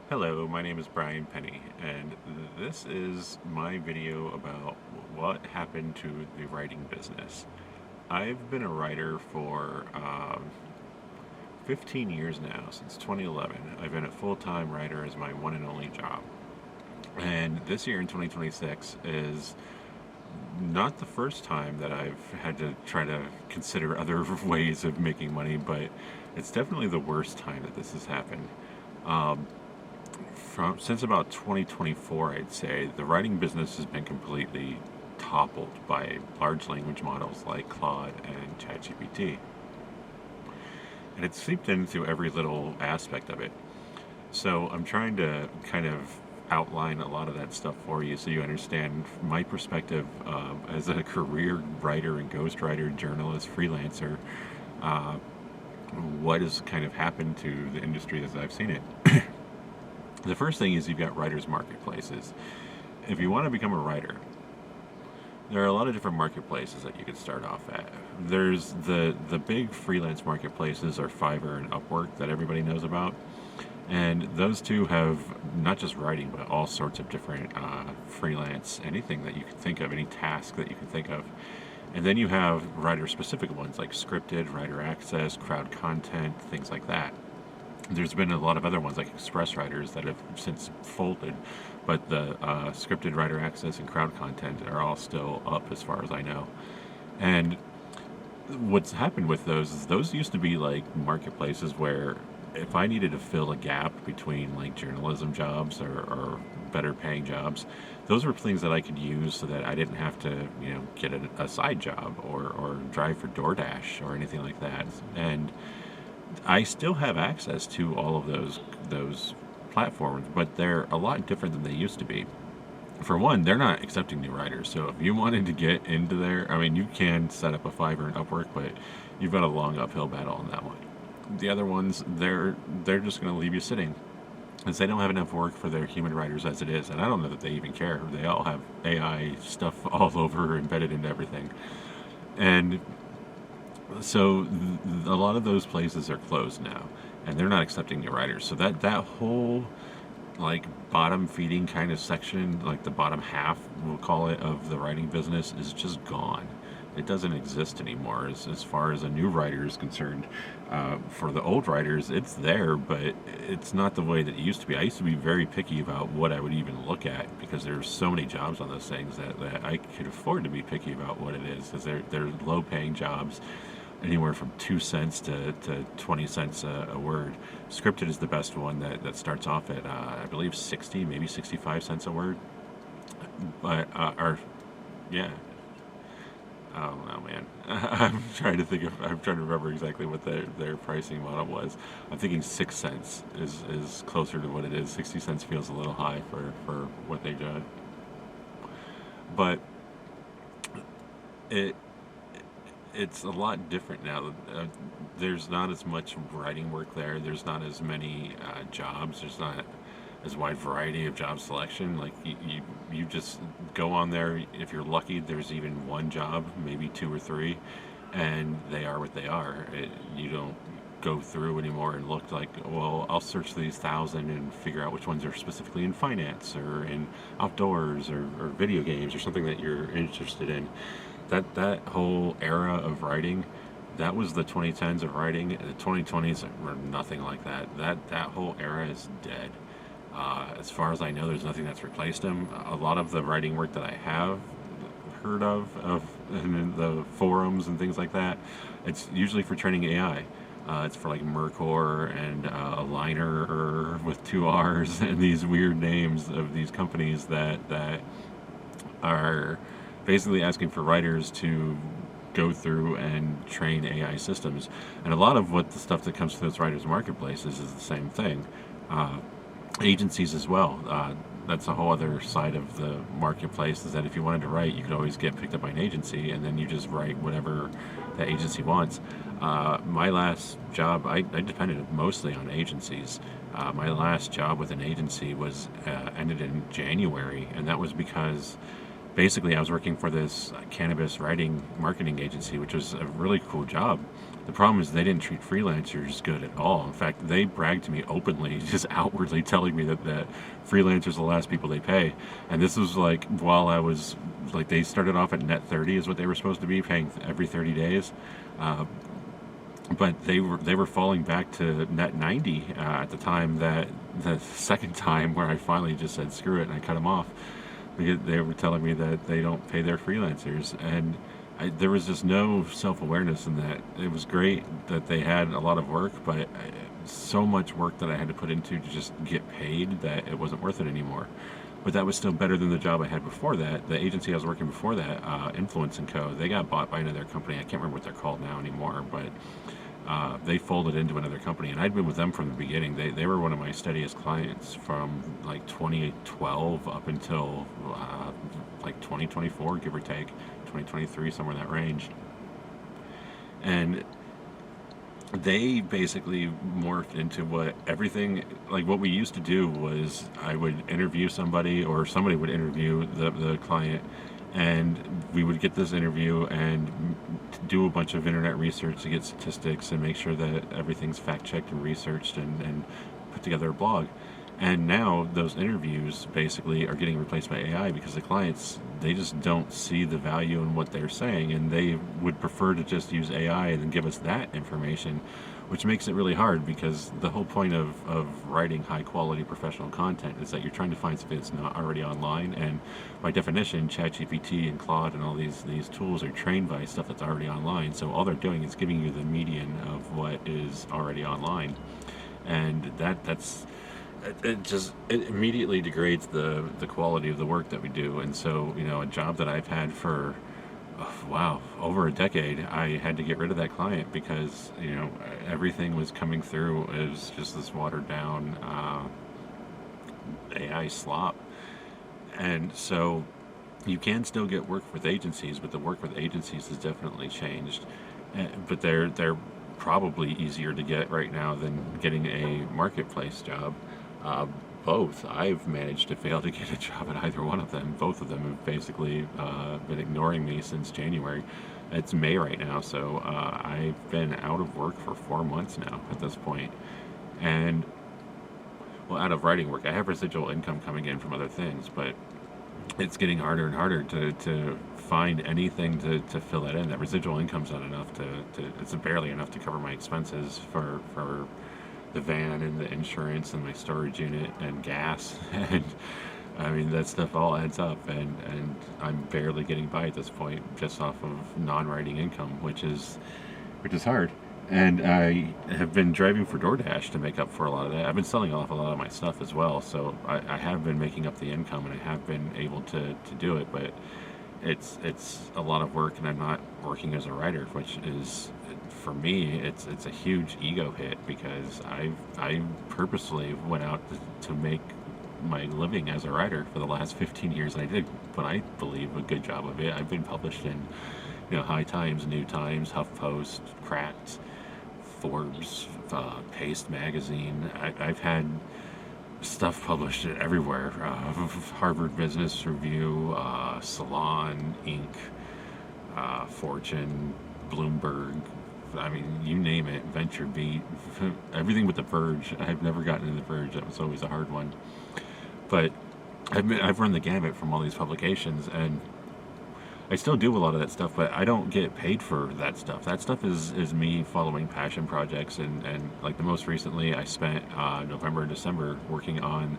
Hello, my name is Brian Penny, and this is my video about what happened to the writing business. I've been a writer for 15 years now, since 2011. I've been a full-time writer as my one and only job. And this year in 2026 is not the first time that I've had to try to consider other ways of making money, but it's definitely the worst time that this has happened. Um, since about 2024, I'd say the writing business has been completely toppled by large language models like Claude and ChatGPT, and it's seeped into every little aspect of it. So I'm trying to kind of outline a lot of that stuff for you so you understand my perspective as a career writer and ghostwriter, journalist, freelancer, uh, what has kind of happened to the industry as I've seen it. The first thing is you've got writers' marketplaces. If you want to become a writer, there are a lot of different marketplaces that you could start off at. There's the big freelance marketplaces are Fiverr and Upwork that everybody knows about. And those two have not just writing, but all sorts of different freelance, anything that you can think of, any task that you can think of. And then you have writer-specific ones like scripted, WriterAccess, crowd content, things like that. There's been a lot of other ones like Express Writers that have since folded, but the scripted WriterAccess and crowd content are all still up as far as I know. And what's happened with those is those used to be like marketplaces where if I needed to fill a gap between like journalism jobs or better paying jobs, those were things that I could use so that I didn't have to, get a side job or drive for DoorDash or anything like that. And I still have access to all of those platforms, but they're a lot different than they used to be. For one, they're not accepting new writers. So if you wanted to get into there, I mean, you can set up a Fiverr and Upwork, but you've got a long uphill battle on that one. The other ones, they're just going to leave you sitting, because they don't have enough work for their human writers as it is. And I don't know that they even care. They all have AI stuff all over embedded into everything. And so a lot of those places are closed now, and they're not accepting new writers. So that whole like bottom feeding kind of section, like the bottom half, we'll call it, of the writing business is just gone. It doesn't exist anymore as far as a new writer is concerned. For the old writers, it's there, but it's not the way that it used to be. I used to be very picky about what I would even look at because there's so many jobs on those things that I could afford to be picky about what it is, because they're low-paying jobs, anywhere from 2 cents to 20 cents a word. Scripted is the best one that starts off at, I believe, 60, maybe 65 cents a word. But, yeah. Oh no, man. I'm trying to remember exactly what their pricing model was. I'm thinking 6 cents is closer to what it is. 60 cents feels a little high for what they do. But it's a lot different now. There's not as much writing work there. There's not as many jobs. There's not as wide variety of job selection. Like you just go on there. If you're lucky, there's even one job, maybe two or three, and they are what they are. You don't go through anymore and look like, well, I'll search these 1,000 and figure out which ones are specifically in finance or in outdoors or video games or something that you're interested in. That whole era of writing, that was the 2010s of writing. The 2020s were nothing like that. That whole era is dead. As far as I know, there's nothing that's replaced them. A lot of the writing work that I have heard of in the forums and things like that, it's usually for training AI. It's for like Mercor and Aligner with 2 R's and these weird names of these companies that are basically asking for writers to go through and train AI systems. And a lot of what the stuff that comes to those writers' marketplaces is the same thing. Agencies as well. That's a whole other side of the marketplace, is that if you wanted to write, you could always get picked up by an agency, and then you just write whatever the agency wants. My last job, I depended mostly on agencies. My last job with an agency was ended in January, and that was because basically I was working for this cannabis writing marketing agency, which was a really cool job. The problem is they didn't treat freelancers good at all. In fact, they bragged to me openly, just outwardly telling me that freelancers are the last people they pay. And this was like while I was like, they started off at net 30 is what they were supposed to be paying every 30 days. But they were falling back to net 90 at the time, that the second time where I finally just said screw it and I cut them off, because they were telling me that they don't pay their freelancers. And there was just no self-awareness in that. It was great that they had a lot of work, but so much work that I had to put into to just get paid that it wasn't worth it anymore. But that was still better than the job I had before that. The agency I was working before that, Influence & Co., they got bought by another company. I can't remember what they're called now anymore, but they folded into another company, and I'd been with them from the beginning. They were one of my steadiest clients from like 2012 up until like 2024, give or take, 2023, somewhere in that range. And they basically morphed into what we used to do was I would interview somebody, or somebody would interview the client, and we would get this interview and do a bunch of internet research to get statistics and make sure that everything's fact-checked and researched, and put together a blog. And now those interviews basically are getting replaced by AI, because the clients, they just don't see the value in what they're saying, and they would prefer to just use AI and then give us that information, which makes it really hard, because the whole point of writing high quality professional content is that you're trying to find something that's not already online. And by definition, ChatGPT and Claude and all these tools are trained by stuff that's already online. So all they're doing is giving you the median of what is already online. And that's it immediately degrades the quality of the work that we do. And so, a job that I've had for over a decade, I had to get rid of that client because everything was coming through as just this watered down AI slop. And so you can still get work with agencies, but the work with agencies has definitely changed. But they're probably easier to get right now than getting a marketplace job. Both. I've managed to fail to get a job at either one of them. Both of them have basically been ignoring me since January. It's May right now, so I've been out of work for 4 months now at this point. And, out of writing work. I have residual income coming in from other things, but it's getting harder and harder to find anything to fill that in. That residual income's not enough it's barely enough to cover my expenses for the van and the insurance and my storage unit and gas. And I mean, that stuff all adds up, and I'm barely getting by at this point just off of non-writing income, which is hard. And I have been driving for DoorDash to make up for a lot of that. I've been selling off a lot of my stuff as well, so I have been making up the income, and I have been able to do it, but it's a lot of work, and I'm not working as a writer, which is, for me, it's a huge ego hit, because I purposely went out to make my living as a writer for the last 15 years, and I did what I believe a good job of it. I've been published in High Times, New Times, HuffPost, Cracked, Forbes, Paste magazine. I've had stuff published everywhere. Harvard Business Review, Salon, Inc., Fortune, Bloomberg. I mean, you name it. Venture Beat, everything but The Verge. I've never gotten into The Verge. That was always a hard one. But I've run the gamut from all these publications, and I still do a lot of that stuff, but I don't get paid for that stuff. That stuff is me following passion projects, and like the most recently, I spent November and December working on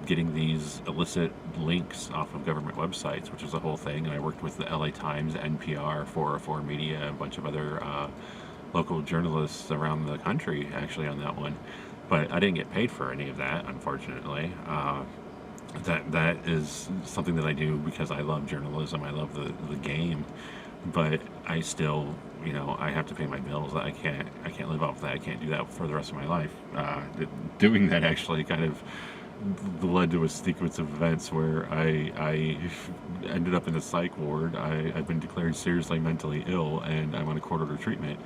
getting these illicit links off of government websites, which was a whole thing. And I worked with the LA Times, NPR, 404 Media, a bunch of other local journalists around the country actually on that one. But I didn't get paid for any of that, unfortunately. That is something that I do because I love journalism. I love the game, but I still, I have to pay my bills. I can't live off that. I can't do that for the rest of my life. Doing that actually kind of led to a sequence of events where I ended up in the psych ward. I've been declared seriously mentally ill, and I'm on a court order treatment.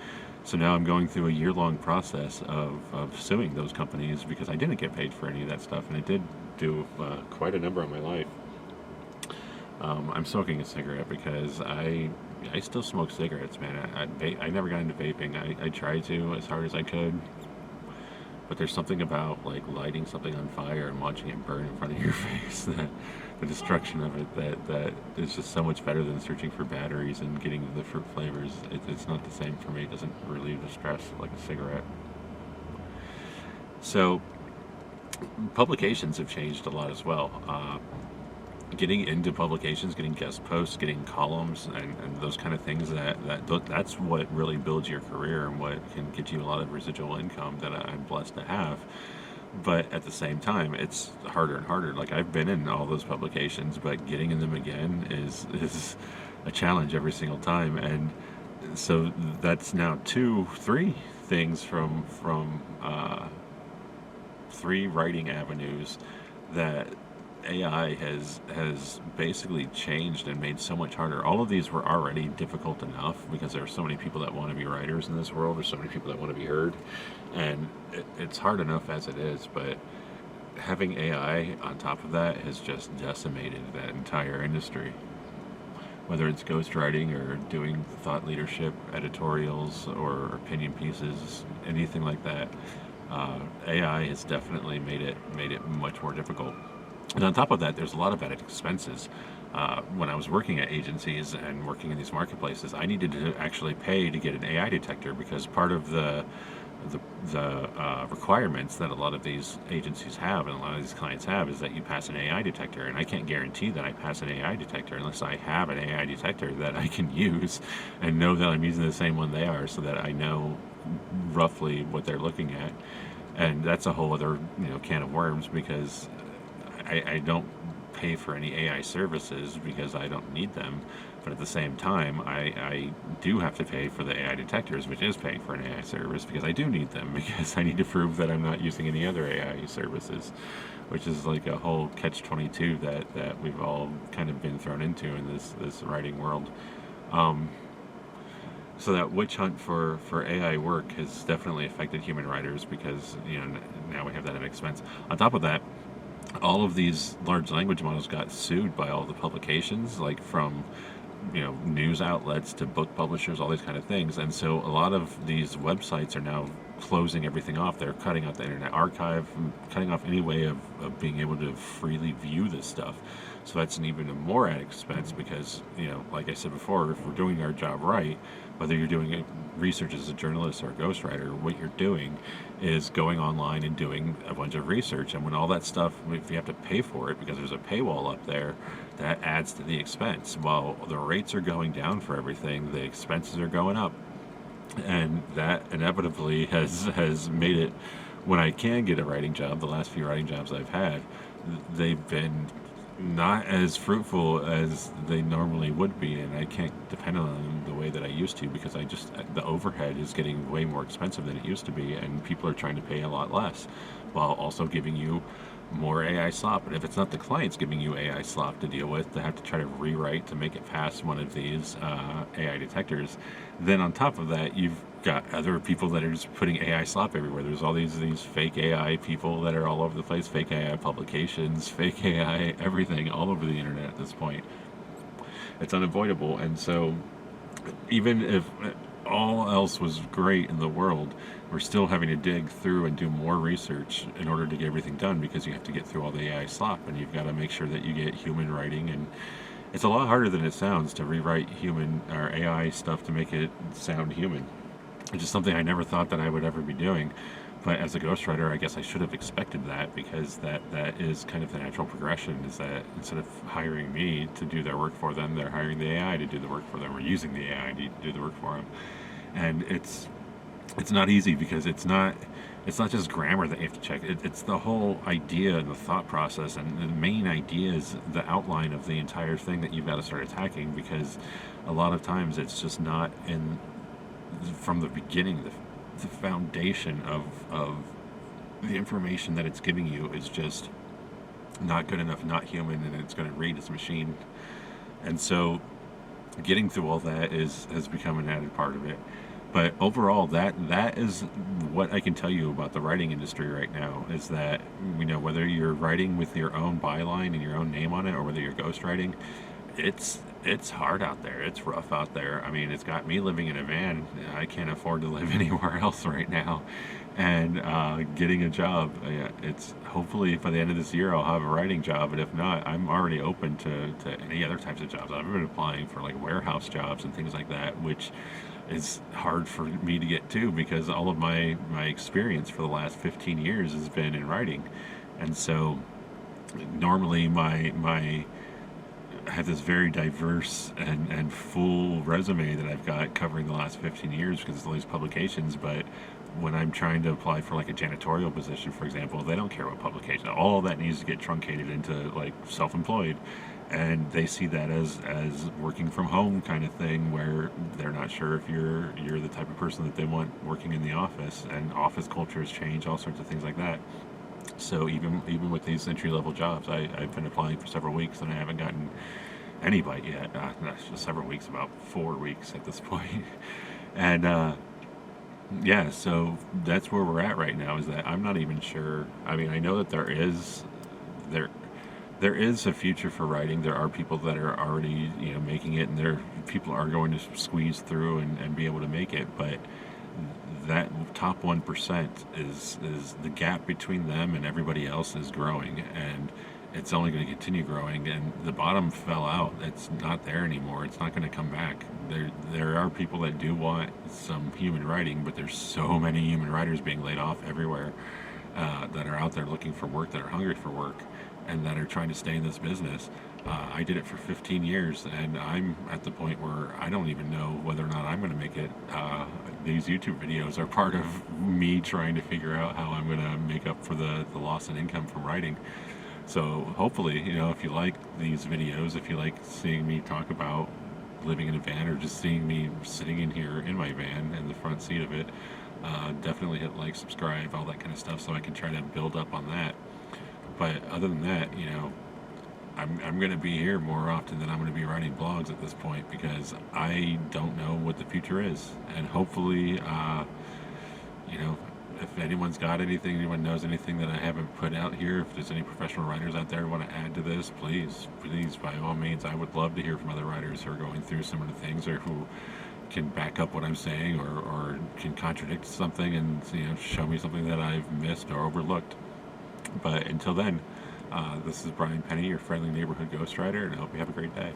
So now I'm going through a year-long process of suing those companies because I didn't get paid for any of that stuff, and it did do quite a number on my life. I'm smoking a cigarette because I still smoke cigarettes, man. I never got into vaping. I tried to as hard as I could, but there's something about like lighting something on fire and watching it burn in front of your face, that the destruction of it, that is just so much better than searching for batteries and getting the fruit flavors. It's not the same for me. It doesn't relieve the stress like a cigarette. So publications have changed a lot as well. Getting into publications, getting guest posts, getting columns, and those kind of things, that's what really builds your career and what can get you a lot of residual income that I'm blessed to have. But at the same time, it's harder and harder. Like, I've been in all those publications, but getting in them again is a challenge every single time. And so that's now three things from three writing avenues that AI has basically changed and made so much harder. All of these were already difficult enough because there are so many people that want to be writers in this world. There's so many people that want to be heard, and it's hard enough as it is. But having AI on top of that has just decimated that entire industry. Whether it's ghostwriting or doing thought leadership, editorials, or opinion pieces, anything like that, AI has definitely made it much more difficult. And on top of that, there's a lot of added expenses. When I was working at agencies and working in these marketplaces, I needed to actually pay to get an AI detector, because part of the requirements that a lot of these agencies have and a lot of these clients have is that you pass an AI detector. And I can't guarantee that I pass an AI detector unless I have an AI detector that I can use and know that I'm using the same one they are, so that I know roughly what they're looking at. And that's a whole other can of worms, because I don't pay for any AI services because I don't need them, but at the same time, I do have to pay for the AI detectors, which is paying for an AI service, because I do need them, because I need to prove that I'm not using any other AI services, which is like a whole catch-22 that we've all kind of been thrown into in this writing world. So that witch hunt for AI work has definitely affected human writers, because now we have that at expense. On top of that, all of these large language models got sued by all the publications, like from news outlets to book publishers, all these kind of things. And so a lot of these websites are now closing everything off. They're cutting out the Internet Archive, cutting off any way of being able to freely view this stuff. So that's an even more added expense, because like I said before, if we're doing our job right, whether you're doing research as a journalist or a ghostwriter, what you're doing is going online and doing a bunch of research. And when all that stuff, if you have to pay for it because there's a paywall up there, that adds to the expense. While the rates are going down for everything, the expenses are going up. And that inevitably has made it, when I can get a writing job, the last few writing jobs I've had, they've been not as fruitful as they normally would be, and I can't depend on them the way that I used to, because the overhead is getting way more expensive than it used to be, and people are trying to pay a lot less while also giving you more AI slop. But if it's not the clients giving you AI slop to deal with, to have to try to rewrite to make it past one of these AI detectors, then on top of that, you've got other people that are just putting AI slop everywhere. There's all these fake AI people that are all over the place, fake AI publications, fake AI everything all over the internet at this point. It's unavoidable. And so even if all else was great in the world, we're still having to dig through and do more research in order to get everything done, because you have to get through all the AI slop, and you've got to make sure that you get human writing. And it's a lot harder than it sounds to rewrite human or AI stuff to make it sound human, which is something I never thought that I would ever be doing. But as a ghostwriter, I guess I should have expected that, because that is kind of the natural progression, is that instead of hiring me to do their work for them, they're hiring the AI to do the work for them, or using the AI to do the work for them. And it's not easy, because it's not just grammar that you have to check. It's the whole idea and the thought process, and the main idea is the outline of the entire thing that you've got to start attacking, because a lot of times it's just not from the beginning. The foundation of the information that it's giving you is just not good enough, not human, and it's going to read its machine. And so getting through all that has become an added part of it. But overall, that is what I can tell you about the writing industry right now, is that whether you're writing with your own byline and your own name on it, or whether you're ghostwriting, it's hard out there. It's rough out there. I mean, it's got me living in a van. I can't afford to live anywhere else right now, and getting a job. It's hopefully by the end of this year I'll have a writing job, but if not, I'm already open to any other types of jobs. I've been applying for like warehouse jobs and things like that, which is hard for me to get to because all of my experience for the last 15 years has been in writing, and so normally my I have this very diverse and full resume that I've got covering the last 15 years because of all these publications. But when I'm trying to apply for like a janitorial position, for example, they don't care about publication. All of that needs to get truncated into like self-employed, and they see that as working from home kind of thing, where they're not sure if you're the type of person that they want working in the office, and office cultures change, all sorts of things like that. So even with these entry level jobs, I've been applying for several weeks and I haven't gotten any bite yet. Not just several weeks, about 4 weeks at this point. And yeah, so that's where we're at right now. Is that I'm not even sure. I mean, I know that there there is a future for writing. There are people that are already making it, and there people are going to squeeze through and be able to make it, but that top 1% is the gap between them and everybody else is growing, and it's only going to continue growing, and the bottom fell out. It's not there anymore. It's not going to come back. There are people that do want some human writing, but there's so many human writers being laid off everywhere that are out there looking for work, that are hungry for work, and that are trying to stay in this business. I did it for 15 years, and I'm at the point where I don't even know whether or not I'm going to make it. These YouTube videos are part of me trying to figure out how I'm going to make up for the loss in income from writing. So hopefully, if you like these videos, if you like seeing me talk about living in a van, or just seeing me sitting in here in my van in the front seat of it, definitely hit like, subscribe, all that kind of stuff, so I can try to build up on that. But other than that, I'm going to be here more often than I'm going to be writing blogs at this point, because I don't know what the future is. And hopefully, if anyone's got anything, anyone knows anything that I haven't put out here, if there's any professional writers out there who want to add to this, please, by all means, I would love to hear from other writers who are going through similar things, or who can back up what I'm saying, or can contradict something and show me something that I've missed or overlooked. But until then, this is Brian Penny, your friendly neighborhood ghostwriter, and I hope you have a great day.